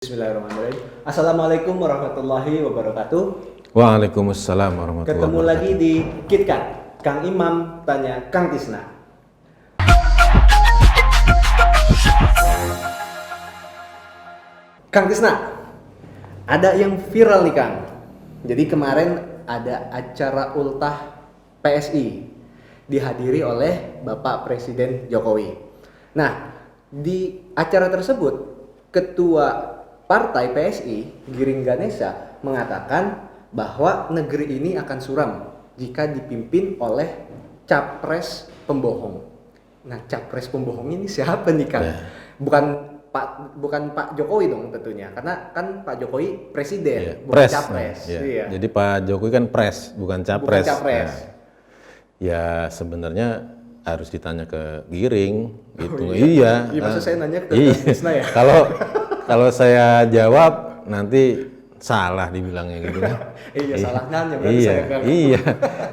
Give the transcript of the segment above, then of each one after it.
Bismillahirrahmanirrahim. Assalamualaikum warahmatullahi wabarakatuh. Waalaikumsalam warahmatullahi Ketemu wabarakatuh. lagi di KitKat. Kang Imam tanya Kang Tisna. Kang Tisna, ada yang viral nih Kang. Jadi kemarin ada acara ultah PSI dihadiri oleh Bapak Presiden Jokowi. Nah, di acara tersebut Ketua Partai PSI Giring Ganesha mengatakan bahwa negeri ini akan suram jika dipimpin oleh capres pembohong. Nah, capres pembohong ini siapa nih Kang? Ya. Bukan Pak Jokowi dong tentunya, karena kan Pak Jokowi presiden, Iya, bukan pres. capres. Ya. Iya. Jadi Pak Jokowi kan pres, bukan capres. Bukan capres. Nah, ya sebenarnya harus ditanya ke Giring gitu. Oh, iya. Iya, maksud saya nanya ke Iya. Kang Tisna ya. Kalau saya jawab nanti salah dibilangnya gitu kan. Iya, salah nanya berarti Iya, saya Kang. iya.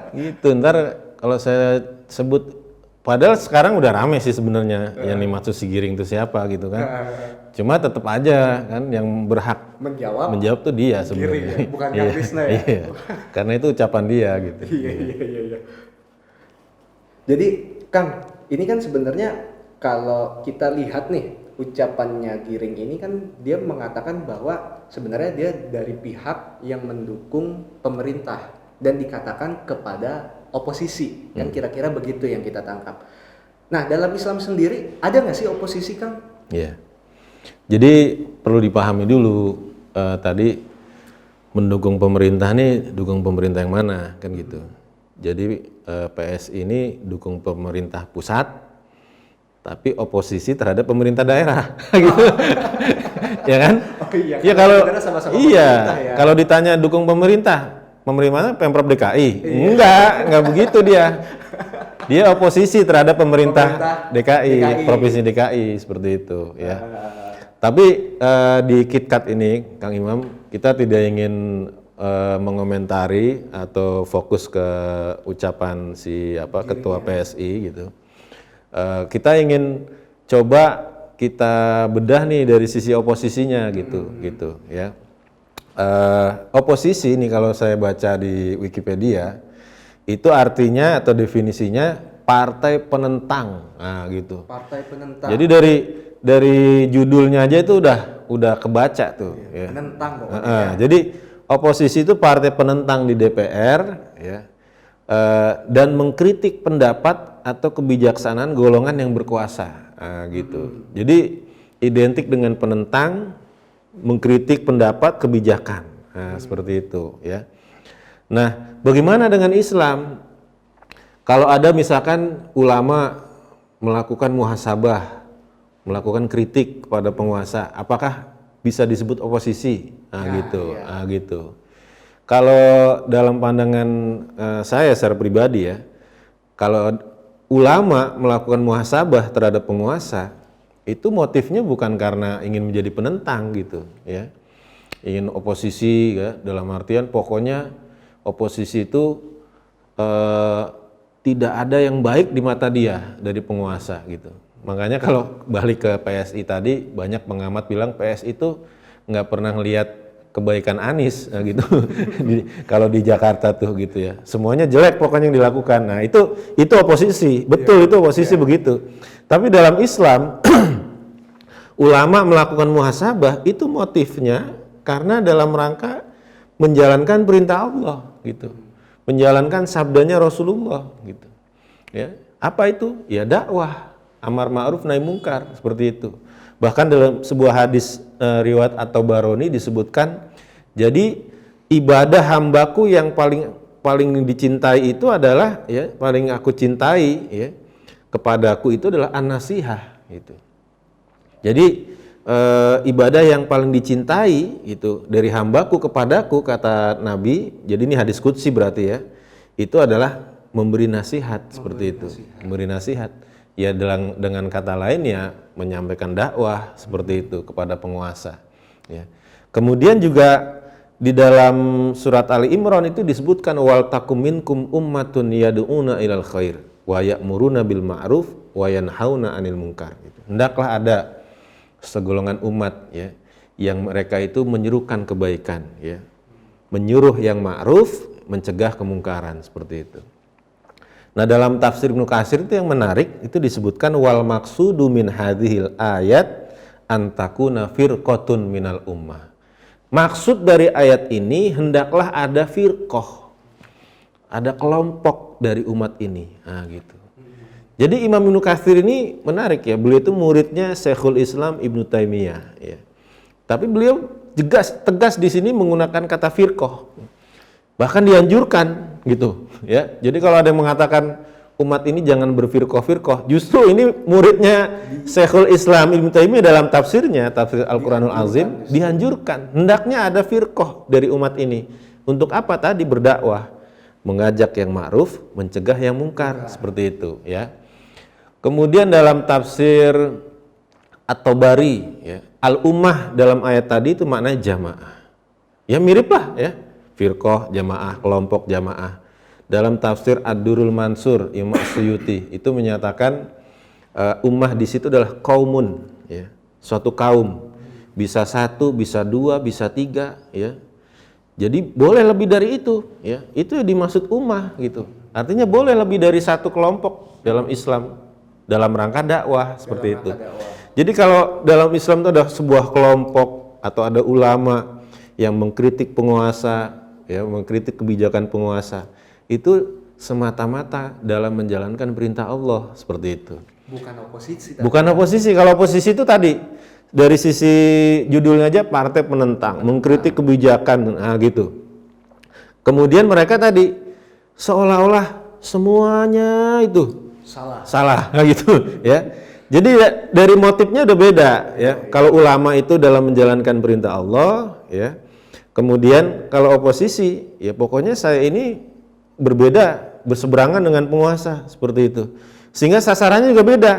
Gitu. Ntar kalau saya sebut, padahal sekarang udah rame sih sebenarnya yang dimaksud si Giring itu siapa gitu kan. Cuma tetap aja kan yang berhak menjawab tuh dia sebenarnya. Giring ya, bukan Kang Tisna ya. Iya. Karena itu ucapan dia gitu. Iya. Jadi Kang, ini kan sebenarnya kalau kita lihat nih ucapannya Giring ini kan dia mengatakan bahwa sebenarnya dia dari pihak yang mendukung pemerintah dan dikatakan kepada oposisi, kan kira-kira begitu yang kita tangkap. Nah, dalam Islam sendiri ada nggak sih oposisi Kang? Iya. Jadi perlu dipahami dulu tadi mendukung pemerintah nih, dukung pemerintah yang mana kan gitu. Jadi PSI ini dukung pemerintah pusat, tapi oposisi terhadap pemerintah daerah, gitu. Ya kan? Oh iya, Ya karena kalau sebenarnya sama-sama iya, pemerintah ya. kalau ditanya dukung pemerintah mana? Pemprov DKI? Enggak begitu dia. Dia oposisi terhadap pemerintah DKI, Provinsi DKI seperti itu, ya. Tapi di KitKat ini, Kang Imam, kita tidak ingin mengomentari atau fokus ke ucapan si Ketua PSI gitu. Kita ingin coba kita bedah nih dari sisi oposisinya gitu ya. Oposisi ini kalau saya baca di Wikipedia itu artinya atau definisinya partai penentang, nah gitu. Partai penentang. Jadi dari judulnya aja itu udah kebaca tuh. Ya. Penentang pokoknya. Jadi oposisi itu partai penentang di DPR, ya, dan mengkritik pendapat atau kebijaksanaan golongan yang berkuasa, gitu. Jadi identik dengan penentang, mengkritik pendapat, kebijakan, seperti itu, ya. Nah, bagaimana dengan Islam? Kalau ada misalkan ulama melakukan muhasabah, melakukan kritik kepada penguasa, apakah bisa disebut oposisi? Gitu. Kalau dalam pandangan saya secara pribadi ya, kalau ulama melakukan muhasabah terhadap penguasa, itu motifnya bukan karena ingin menjadi penentang gitu, ya. Ingin oposisi, ya, dalam artian pokoknya oposisi itu tidak ada yang baik di mata dia dari penguasa gitu. Makanya kalau balik ke PSI tadi, banyak pengamat bilang PSI itu nggak pernah ngelihat kebaikan Anies, gitu. Kalau di Jakarta tuh gitu ya, semuanya jelek pokoknya yang dilakukan. Nah itu oposisi, betul, itu oposisi begitu. Tapi dalam Islam ulama melakukan muhasabah itu motifnya karena dalam rangka menjalankan perintah Allah gitu, menjalankan sabdanya Rasulullah gitu. Ya, apa itu? Ya dakwah, amar ma'ruf nahi mungkar, seperti itu. Bahkan dalam sebuah hadis riwayat atau Baroni disebutkan, jadi ibadah hambaku yang paling dicintai itu adalah, ya, paling aku cintai, ya, kepadaku itu adalah an-nasihah gitu. Jadi ibadah yang paling dicintai itu dari hambaku kepadaku, kata Nabi. Jadi ini hadis qudsi berarti ya. Itu adalah memberi nasihat, seperti itu. Memberi nasihat. Ya dengan kata lain ya menyampaikan dakwah seperti itu kepada penguasa. Ya. Kemudian juga di dalam surat Ali Imran itu disebutkan wal takum minkum ummatun yad'una ilal khair wa ya'muruna bil ma'ruf wa yanhauna 'anil munkar. Hendaklah ada segolongan umat, ya, yang mereka itu menyerukan kebaikan, ya, menyuruh yang ma'ruf, mencegah kemungkaran, seperti itu. Nah, dalam tafsir Ibnu Katsir itu yang menarik, itu disebutkan wal maqsudu min hadhil ayat antakuna firqatun minal ummah. Maksud dari ayat ini hendaklah ada firqah, ada kelompok dari umat ini. Nah, gitu. Jadi Imam Ibnu Katsir ini menarik ya, beliau itu muridnya Syekhul Islam Ibnu Taimiyah, ya. Tapi beliau tegas di sini menggunakan kata firqah. Bahkan dianjurkan gitu, ya. Jadi kalau ada yang mengatakan umat ini jangan berfirqah-firqah, justru ini muridnya Syekhul Islam Ibnu Taimiyah dalam tafsirnya, tafsir Al-Qur'anul Azim, dianjurkan hendaknya ada firqah dari umat ini. Untuk apa tadi? Berdakwah, mengajak yang ma'ruf, mencegah yang mungkar, seperti itu, ya. Kemudian dalam tafsir At-Tabari, ya, al-ummah dalam ayat tadi itu maknanya jamaah. Ya mirip lah, ya. Firqah, jamaah, kelompok jamaah. Dalam tafsir Ad-Durrul Mansur Imam Suyuti itu menyatakan ummah di situ adalah kaumun, ya, suatu kaum. Bisa satu, bisa dua, bisa tiga, ya. Jadi boleh lebih dari itu, ya. Itu yang dimaksud ummah gitu. Artinya boleh lebih dari satu kelompok dalam Islam dalam rangka dakwah, seperti itu. Jadi kalau dalam Islam itu ada sebuah kelompok atau ada ulama yang mengkritik penguasa, ya, mengkritik kebijakan penguasa, itu semata-mata dalam menjalankan perintah Allah, seperti itu. Bukan oposisi. Bukan oposisi. Kalau oposisi itu tadi dari sisi judulnya aja partai penentang, mengkritik kebijakan, nah gitu. Kemudian mereka tadi seolah-olah semuanya itu salah, nah gitu, ya. Jadi ya, dari motifnya udah beda, ya. Kalau ulama itu dalam menjalankan perintah Allah, ya. Kemudian kalau oposisi, ya pokoknya saya ini berbeda, berseberangan dengan penguasa, seperti itu. Sehingga sasarannya juga beda,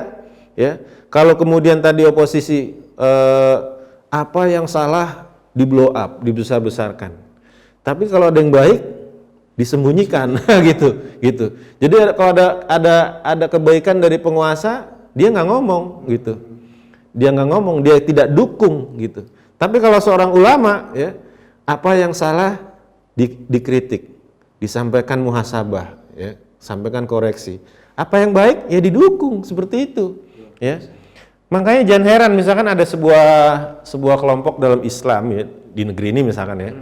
ya. Kalau kemudian tadi oposisi apa yang salah di blow up, dibesar-besarkan. Tapi kalau ada yang baik disembunyikan, gitu. Jadi kalau ada kebaikan dari penguasa, dia nggak ngomong, gitu. Dia nggak ngomong, dia tidak dukung, gitu. Tapi kalau seorang ulama, ya, apa yang salah dikritik, disampaikan muhasabah, ya, sampaikan koreksi. Apa yang baik ya didukung, seperti itu, ya. Makanya jangan heran misalkan ada sebuah kelompok dalam Islam, ya, di negeri ini misalkan, ya.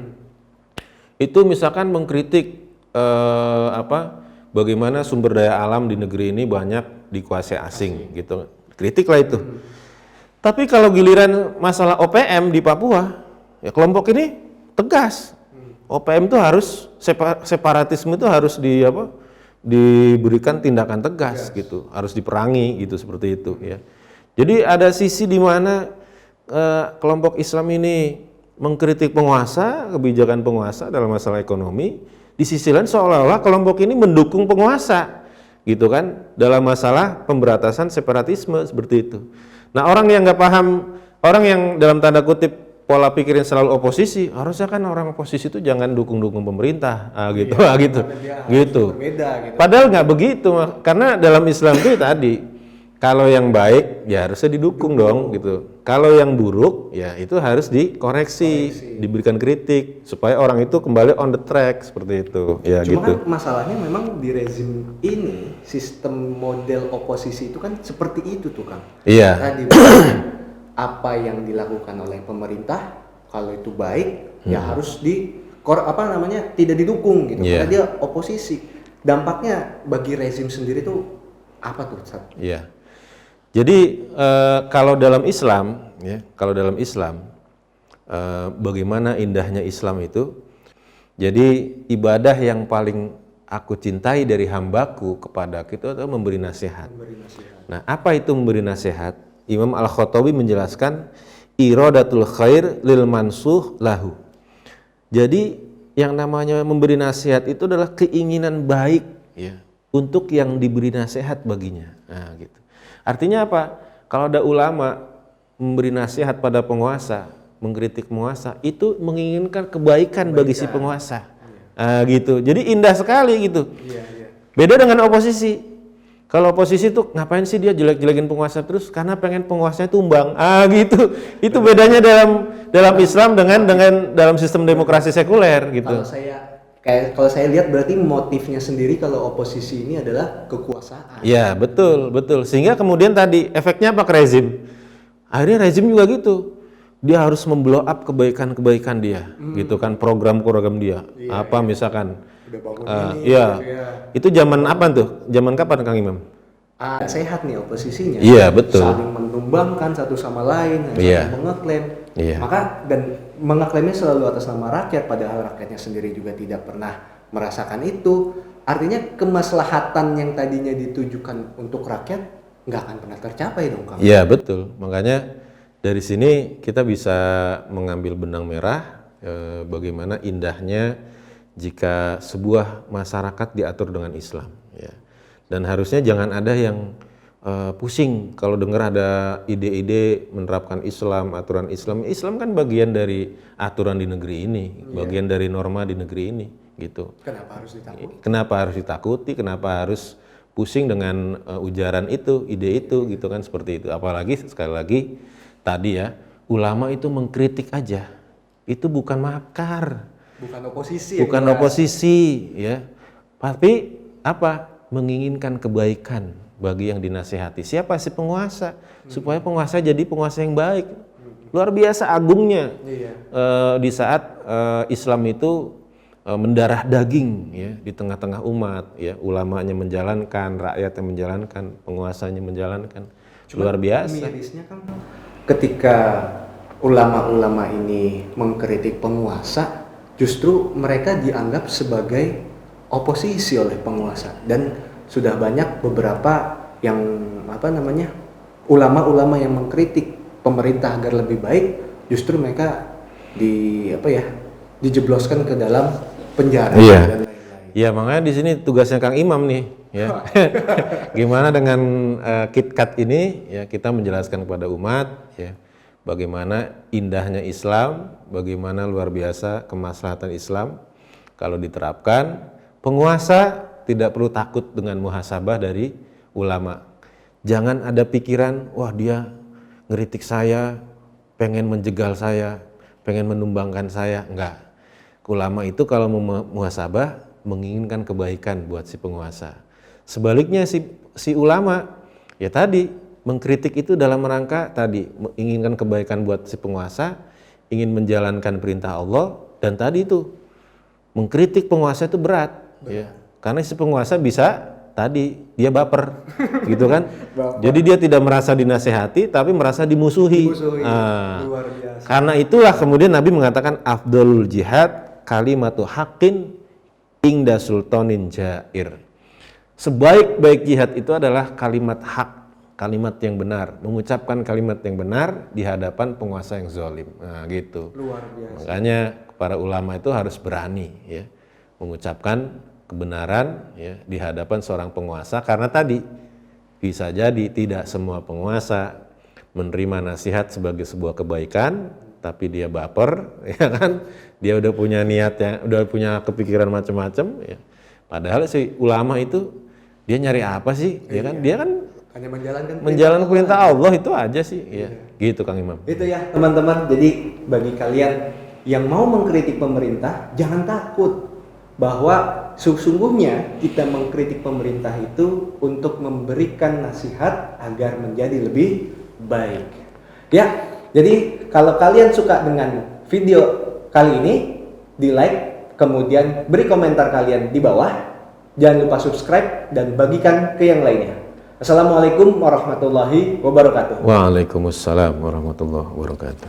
Itu misalkan mengkritik bagaimana sumber daya alam di negeri ini banyak dikuasai asing, gitu. Kritiklah itu. Tapi kalau giliran masalah OPM di Papua, ya kelompok ini tegas. OPM itu harus separatisme itu harus diberikan tindakan tegas, gitu, harus diperangi, gitu, seperti itu, ya. Jadi ada sisi di mana kelompok Islam ini mengkritik penguasa, kebijakan penguasa dalam masalah ekonomi. Di sisi lain seolah-olah kelompok ini mendukung penguasa, gitu kan, dalam masalah pemberantasan separatisme, seperti itu. Nah, orang yang nggak paham, orang yang dalam tanda kutip pola pikirnya selalu oposisi, harusnya kan orang oposisi itu jangan dukung-dukung pemerintah, gitu. Berbeda, gitu. Padahal nggak begitu, karena dalam Islam itu tadi, kalau yang baik ya harusnya didukung dong, gitu. Kalau yang buruk ya itu harus dikoreksi, diberikan kritik supaya orang itu kembali on the track, seperti itu. Ya, cuma gitu. kan masalahnya memang di rezim ini sistem model oposisi itu kan seperti itu tuh, Kang. Iya. Tadi apa yang dilakukan oleh pemerintah kalau itu baik ya harus tidak didukung, gitu. Karena dia oposisi. Dampaknya bagi rezim sendiri tuh apa tuh, Sat? Iya. Jadi kalau dalam Islam, ya, bagaimana indahnya Islam itu? Jadi ibadah yang paling aku cintai dari hambaku kepada kita adalah memberi nasihat. Nah, apa itu memberi nasihat? Imam Al-Khattabi menjelaskan iradatul khair lil mansuh lahu. Jadi yang namanya memberi nasihat itu adalah keinginan baik, ya, untuk yang diberi nasihat baginya. Nah, gitu. Artinya apa? Kalau ada ulama memberi nasihat pada penguasa, mengkritik penguasa, itu menginginkan kebaikan bagi si penguasa. Gitu. Jadi indah sekali, gitu. Beda dengan oposisi. Kalau oposisi tuh ngapain sih dia jelek-jelekin penguasa terus? Karena pengen penguasanya tumbang. Gitu. Itu bedanya dalam Islam dengan dalam sistem demokrasi sekuler gitu. Kalau saya lihat berarti motifnya sendiri kalau oposisi ini adalah kekuasaan. Ya, betul. Sehingga kemudian tadi efeknya apa ke rezim? Akhirnya rezim juga gitu. Dia harus memblow up kebaikan-kebaikan dia, gitu kan, program-program dia. Misalkan udah bangun ini, itu zaman apa tuh? Zaman kapan Kang Imam? Sehat nih oposisinya. Iya, betul. Saling menumbangkan satu sama lain, saling mengeklaim. Maka dan mengeklaimnya selalu atas nama rakyat, padahal rakyatnya sendiri juga tidak pernah merasakan itu. Artinya kemaslahatan yang tadinya ditujukan untuk rakyat nggak akan pernah tercapai dong, Kang. Iya, betul. Makanya dari sini kita bisa mengambil benang merah bagaimana indahnya jika sebuah masyarakat diatur dengan Islam, ya. Dan harusnya jangan ada yang pusing kalau dengar ada ide-ide menerapkan Islam, aturan Islam. Islam kan bagian dari aturan di negeri ini, bagian dari norma di negeri ini, gitu. Kenapa harus ditakuti? Kenapa harus pusing dengan ujaran itu, ide itu, gitu kan, seperti itu. Apalagi sekali lagi tadi ya, ulama itu mengkritik aja, itu bukan makar. Bukan oposisi ya. Tapi apa? Menginginkan kebaikan bagi yang dinasihati. Siapa sih penguasa? Supaya penguasa jadi penguasa yang baik. Luar biasa agungnya. Di saat Islam itu mendarah daging ya di tengah-tengah umat ya, ulamanya menjalankan, rakyatnya menjalankan, penguasanya menjalankan. Luar biasa. Mirisnya kan ketika ulama-ulama ini mengkritik penguasa, justru mereka dianggap sebagai oposisi oleh penguasa, dan sudah banyak beberapa yang ulama-ulama yang mengkritik pemerintah agar lebih baik, justru mereka dijebloskan ke dalam penjara dan lain-lain. Iya, makanya di sini tugasnya Kang Imam nih ya. Gimana dengan KitKat ini ya, kita menjelaskan kepada umat ya bagaimana indahnya Islam, bagaimana luar biasa kemaslahatan Islam kalau diterapkan. Penguasa tidak perlu takut dengan muhasabah dari ulama. Jangan ada pikiran, wah dia ngeritik saya, pengen menjegal saya, pengen menumbangkan saya. Enggak. Ulama itu kalau mau muhasabah menginginkan kebaikan buat si penguasa. Sebaliknya si ulama ya tadi mengkritik itu dalam rangka tadi menginginkan kebaikan buat si penguasa, ingin menjalankan perintah Allah, dan tadi itu mengkritik penguasa itu berat. Ya. Karena si penguasa bisa tadi dia baper gitu kan. Jadi dia tidak merasa dinasehati tapi merasa dimusuhi. Luar biasa. Karena itulah kemudian Nabi mengatakan afdalul jihad kalimatu haqqin ingda sultanin jair. Sebaik-baik jihad itu adalah kalimat hak, kalimat yang benar, mengucapkan kalimat yang benar di hadapan penguasa yang zalim. Gitu. Luar biasa. Makanya para ulama itu harus berani ya mengucapkan kebenaran ya di hadapan seorang penguasa, karena tadi bisa jadi tidak semua penguasa menerima nasihat sebagai sebuah kebaikan, tapi dia baper ya kan, dia udah punya niatnya, udah punya kepikiran macam-macam ya. Padahal si ulama itu dia nyari apa sih? Dia kan hanya menjalankan perintah Allah itu aja sih ya. Gitu Kang Imam. Itu ya teman-teman. Jadi bagi kalian yang mau mengkritik pemerintah, jangan takut bahwa sesungguhnya kita mengkritik pemerintah itu untuk memberikan nasihat agar menjadi lebih baik. Ya, jadi kalau kalian suka dengan video kali ini, di like, kemudian beri komentar kalian di bawah. Jangan lupa subscribe dan bagikan ke yang lainnya. Assalamualaikum warahmatullahi wabarakatuh. Waalaikumsalam warahmatullahi wabarakatuh.